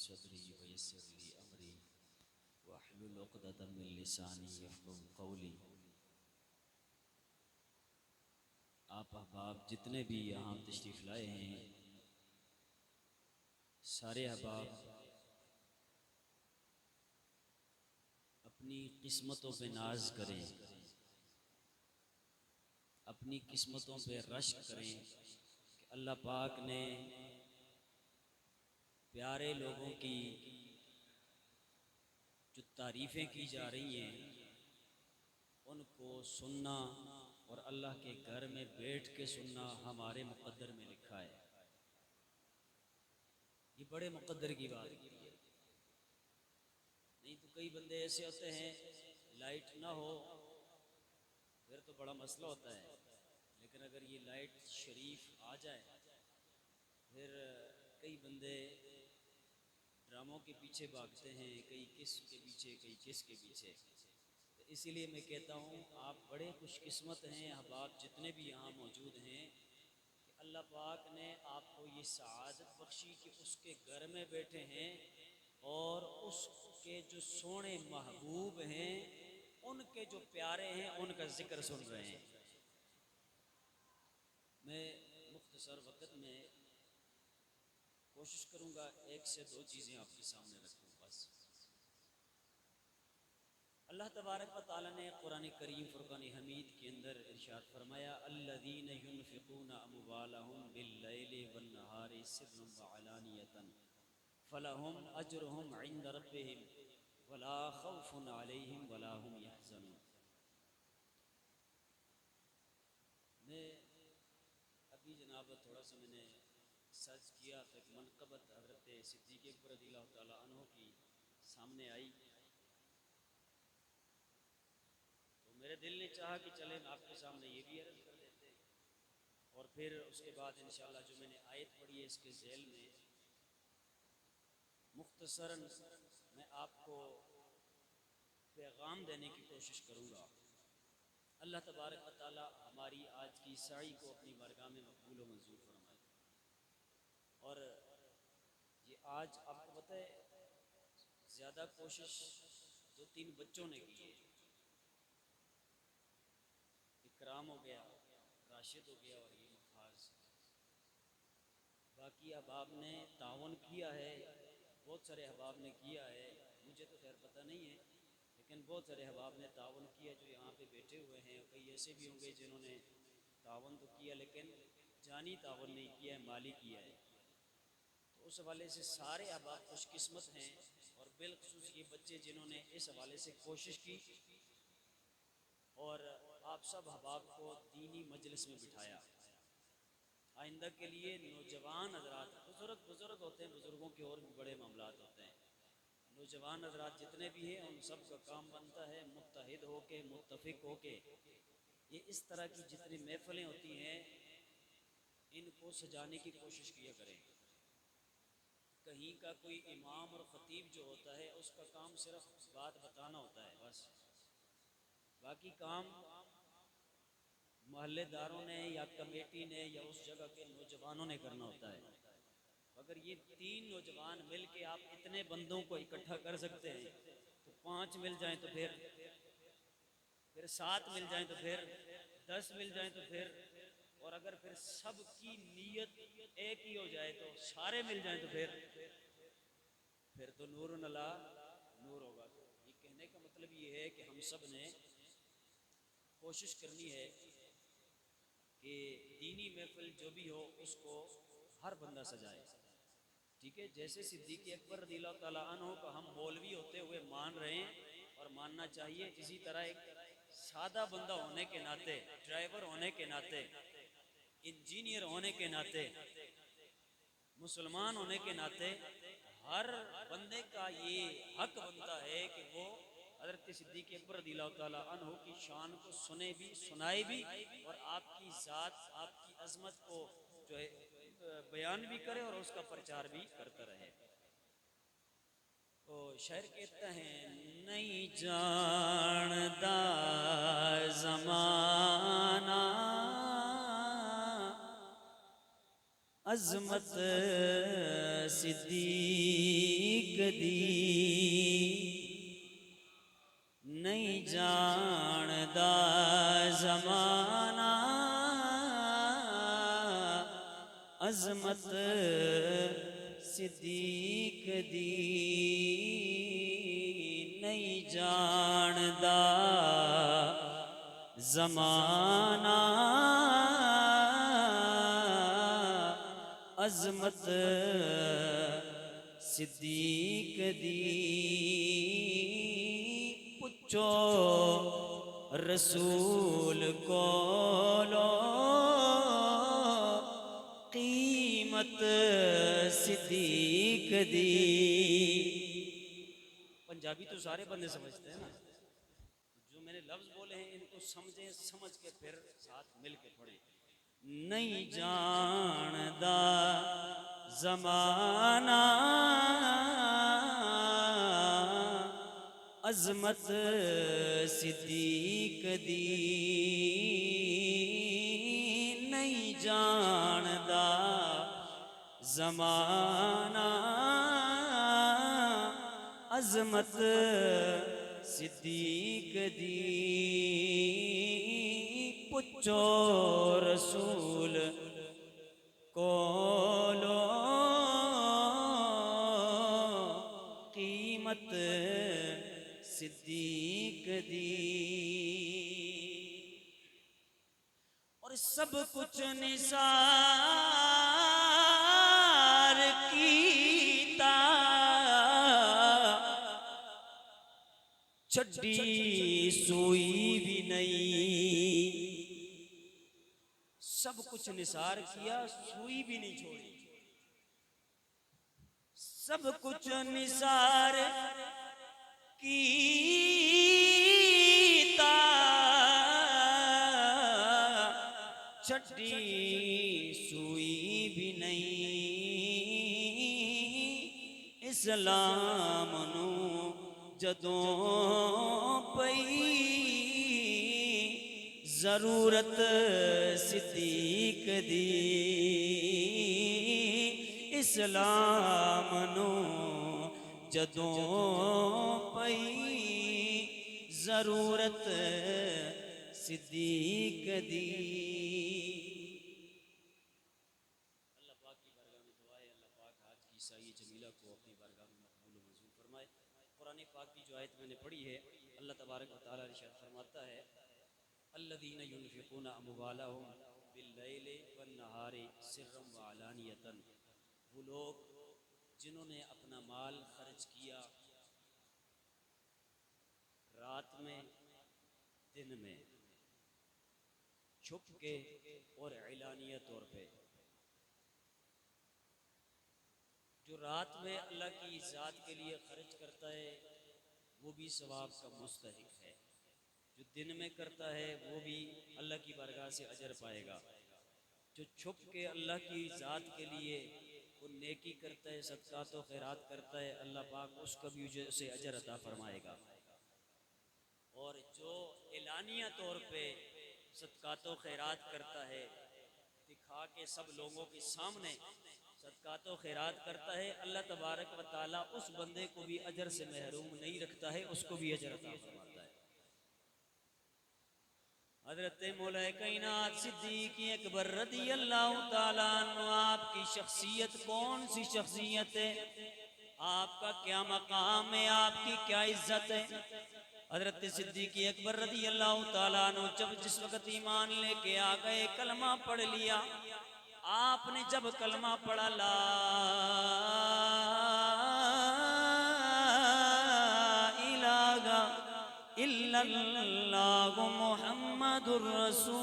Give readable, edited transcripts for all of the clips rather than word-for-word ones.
सदरी वयस्सिर ली अमरी वहलुल उक़दतम मिन लिसानी यफ़क़हू क़ौली। आप अहबाब जितने भी यहाँ तशरीफ़ लाए हैं, सारे अहबाब अपनी किस्मतों पे नाज करें, अपनी किस्मतों पे रश्क करें कि अल्लाह पाक ने प्यारे लोगों की जो तारीफ़ें की जा रही हैं उनको सुनना और अल्लाह के घर में बैठ के सुनना हमारे मुक़द्दर में लिखा है। ये बड़े मुक़द्दर की बात है। नहीं तो कई बंदे ऐसे होते हैं, लाइट ना हो फिर तो बड़ा मसला होता है, लेकिन अगर ये लाइट शरीफ आ जाए फिर कई बंदे ड्रामों के पीछे भागते हैं, कई किस के पीछे, कई किस के पीछे। तो इसीलिए मैं कहता हूँ आप बड़े खुशकिस्मत हैं अहबाब जितने भी यहाँ मौजूद हैं कि अल्लाह पाक ने आपको ये सआदत बख्शी कि उसके घर में बैठे हैं और उसके जो सोने महबूब हैं, उनके जो प्यारे हैं, उनका जिक्र सुन रहे हैं। मैं मुख्तसर वक़्त में कोशिश करूँगा एक से दो चीज़ें आपके सामने रखूँ बस। अल्लाह तबारक व तआला ने कुरान करीम फुरक़ान हमीद के अंदर इरशाद फरमाया, अल्लज़ीना युनफ़िक़ूना अम्वालहुम बिल्लैलि वन्नहारि सिर्रन व अलानियतन फ़लहुम अज्रुहुम इंद रब्बिहिम वला खौफ़ुन अलैहिम वला हुम यहज़नून। मैं अभी जनाब थोड़ा सा मैंने सर्च किया तो एक मनक़बत हज़रत सिद्दीक़ अकबर रज़ियल्लाहु तआला अन्हु की सामने आई, तो मेरे दिल ने चाहा कि चले आपके सामने ये भी अर्ज़ कर देते हैं। और फिर उसके बाद इंशाअल्लाह जो मैंने आयत पढ़ी है इसके ज़ैल में मुख्तसरन मैं आपको पैगाम देने की कोशिश करूँगा। अल्लाह तबारक व तआला हमारी आज की साई को अपनी बारगाह में मकबूल व मंजूर फरमाए। और ये आज आपको पता है ज़्यादा कोशिश दो तीन बच्चों ने की है, इकराम हो गया, राशिद हो गया और ये मुमताज़। बाकी अहबाब ने तावन किया है, बहुत सारे अहबाब ने किया है, मुझे तो खैर पता नहीं है, लेकिन बहुत सारे अहबाब ने तावन किया जो यहाँ पे बैठे हुए हैं। कई ऐसे भी होंगे जिन्होंने तावन तो किया लेकिन जानी तावन नहीं किया है, माली किया है। तो उस हवाले से सारे अहबाब खुशकिस्मत हैं और बिलखुसूस ये बच्चे जिन्होंने इस हवाले से कोशिश की और आप सब अहबाब को दीनी मजलिस में बिठाया। आइंदा के लिए नौजवान हज़रात, बुज़ुर्ग होते हैं, बुज़ुर्गों के और भी बड़े मामलात होते हैं, नौजवान हज़रात जितने भी हैं उन सब का काम बनता है मुत्तहिद होके, मुत्तफ़िक होके ये इस तरह की जितनी महफ़िलें होती हैं इनको सजाने की कोशिश किया करें। कहीं का कोई इमाम और ख़तीब जो होता है उसका काम सिर्फ बात बताना होता है बस, बाकी काम मोहल्लेदारों ने या कमेटी ने या उस जगह के नौजवानों ने करना होता है। अगर ये तीन नौजवान मिल के आप इतने बंदों को इकट्ठा कर सकते हैं तो 5 मिल जाएं तो फिर 7 मिल जाएं तो फिर 10 मिल जाएं तो और अगर फिर सब की नीयत एक ही हो जाए तो सारे मिल जाएं तो फिर तो नूर अला नूर होगा। तो ये कहने का मतलब ये है कि हम सब ने कोशिश करनी है कि दीनी महफिल जो भी हो उसको हर बंदा सजाए। ठीक है, जैसे सिद्दीक़ अकबर रज़ियल्लाहु ताला अन्हु को हम मौलवी होते हुए मान रहे हैं और मानना चाहिए, इसी तरह एक सादा बंदा होने के नाते, ड्राइवर होने के नाते, इंजीनियर होने के नाते, मुसलमान होने के नाते हर बंदे का ये हक बनता है कि वो हज़रत सिद्दीक़ अकबर रज़ियल्लाहु ताला अन्हु की शान को सुने भी, सुनाए भी और आपकी ज़ात, आपकी अज़मत को जो है बयान भी करे और उसका प्रचार भी करता रहे। तो शायर कहता है, नहीं जानदा ज़माना अजमत सिद्दीक दी नहीं जानदा ज़माना, अजमत सिद्दीक दी नहीं जानदा ज़माना, अजमत सिद्दीक दी पुछो रसूल कोलो कीमत सिद्दीक दी। पंजाबी तो सारे बंदे समझते हैं ना, जो मैंने लफ्ज बोले हैं इनको समझे, समझ के फिर साथ मिल के पढ़े। नहीं जानदा ज़माना, अजमत सिद्दीक दी नहीं जानदा ज़माना, अजमत सिद्दीक दी पुछो रसूल कोलो कीमत सिद्दीक दी। और सब कुछ निसार कीता, छड्डी सोई भी नहीं, सब कुछ निसार किया सुई भी नहीं छोड़ी। सब कुछ निसार कीता, छड्डी सुई भी नहीं। इस्लाम नू जदों पई जरूरत सिद्दीक दी, इस्लाम नू जदों पई जरूरत सिद्दीक दी। अल्लाह पाक की बारगाह में दुआ है, अल्लाह पाक आज की ईसाई जमीला को अपनी बारगाह में मकबूल व मंजूर फरमाए। कुरान पाक की जो आयत मैंने पढ़ी है, अल्लाह तबारक व तआला इरशाद फरमाता है अल्लज़ीना युनफ़िक़ूना अम्वालहुम बिल्लैलि वन्नहारि सिर्रम व अलानियतन, वो लोग जिन्होंने अपना माल खर्च किया रात में दिन में, छुप के और एलानिया तौर पे। जो रात में अल्लाह की ज़ात के लिए खर्च करता है वो भी सवाब का मुस्तहिक है, जो दिन में करता है वो भी अल्लाह की बारगाह से अजर पाएगा। जो छुप के अल्लाह की ज़ात के लिए वो नेकी करता है, सदक़ात व खैरात करता है, अल्लाह पाक उसका भी उसे अजर अता फरमाएगा। और जो एलानिया तौर पे सदक़ात व खैरात करता है, दिखा के सब लोगों के सामने सदक़ात व खैरात करता है, अल्लाह तबारक व तआला उस बंदे को भी अजर से महरूम नहीं रखता है, उसको भी अजर अता फरमाता है। हज़रत मौला कायनात सिद्दीक़ अकबर रज़ी अल्लाह तआला अन्हु, आपकी शख्सियत कौन सी शख्सियत है, आपका क्या मकाम है, आपकी क्या इज्जत है। हज़रत सिद्दीक़ अकबर रज़ी अल्लाह तआला अन्हु जब जिस वक़्त ईमान लेके आ गए, कलमा पढ़ लिया, आपने जब कलमा पढ़ा ला इलाहा इल्लल्लाह मुहम्मदुर रसूलुल्लाह,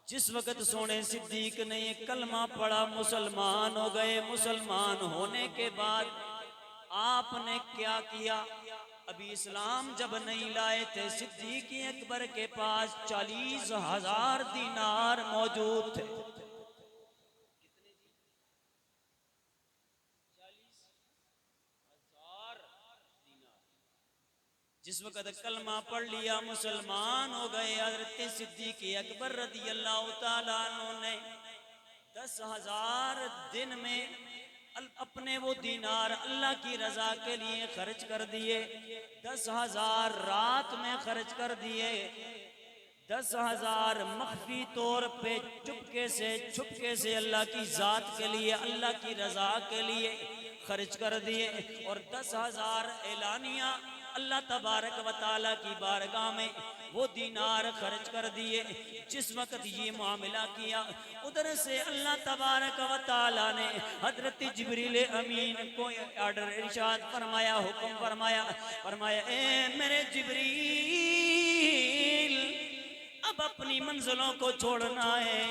जिस वक़्त सोने सिद्दीक ने ये कलमा पढ़ा मुसलमान हो गए। मुसलमान होने के बाद आपने क्या किया, अभी इस्लाम जब नहीं लाए थे, सिद्दीक अकबर के पास 40,000 दीनार मौजूद थे। जिस वक्त कलमा पढ़ लिया मुसलमान हो गए, हज़रत सिद्दीक़ अकबर रज़ी अल्लाह तआला अन्हु ने 10,000 दिन में अपने वो दीनार अल्लाह की रजा के लिए खर्च कर दिए, 10,000 रात में खर्च कर दिए, 10,000 मख्फी तौर पे छुपके से अल्लाह की जात के लिए, अल्लाह की रजा के लिए खर्च कर दिए, और 10,000 एलानिया अल्लाह तबारक व तआला की बारगाह में वो दीनार खर्च कर दिए। जिस वक्त ये मामला किया, उधर से अल्लाह तबारक व तआला ने हजरत जिब्रील अमीन को ऑर्डर इरशाद फरमाया, हुक्म फरमाया, ए मेरे जिब्रील, अब अपनी मंजिलों को छोड़ना है,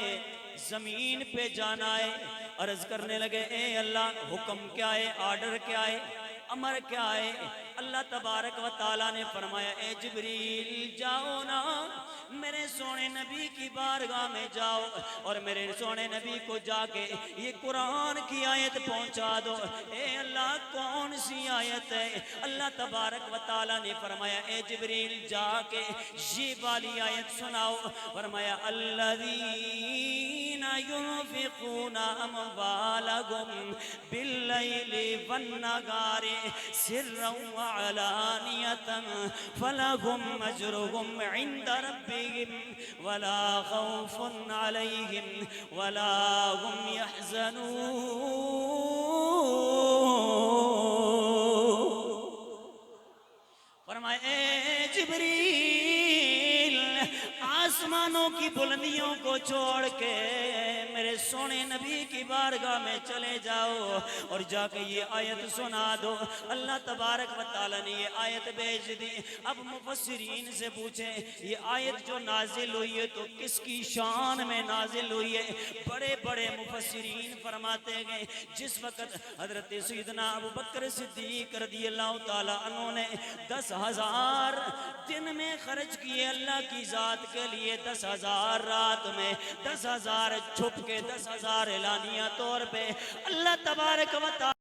जमीन पे जाना है। अर्ज करने लगे, ए अल्लाह, हुक्म क्या है, ऑर्डर क्या है, अमर क्या है? अल्लाह तबारक व तआला ने फरमाया, ए जिब्रील जाओ ना, मेरे सोने नबी की बारगाह में जाओ और मेरे सोने नबी को जाके ये कुरान की आयत पहुंचा दो। ए अल्लाह, कौन सी आयत है? अल्लाह तबारक व तआला ने फरमाया, ए जिब्रील जाके ये वाली आयत सुनाओ। फरमाया, अल्लज़ीना युनफ़िक़ूना अम्वालहुम बिल्लैलि वन्नहारि सिर्रन व अलानियतन फलहुम अज्रुहुम इंदा रब्बिहिम वला खौफुन अलैहिम वला हुम यहज़नून। फरमाए, ए जिब्रील, आसमानों की बुलंदियों को छोड़ के मेरे सोने नबी की बारगाह में चले जाओ और जाके ये आयत सुना दो। अल्लाह तबारक व तआला ने ये आयत भेज दी। अब मुफस्सिरीन से पूछे, ये आयत जो नाजिल हुई है तो किसकी शान में नाजिल हुई है? बड़े बड़े मुफस्सिरीन फरमाते गए, जिस वक्त हजरत सैयदना अबू बकर सिद्दीक रज़ियल्लाहु तआला अन्हु ने 10,000 दिन में खर्च किए अल्लाह की जात के लिए, 10,000 रात में, 10,000 छुप के, 10,000 एलानिया तौर पे, अल्लाह तबारक व तआला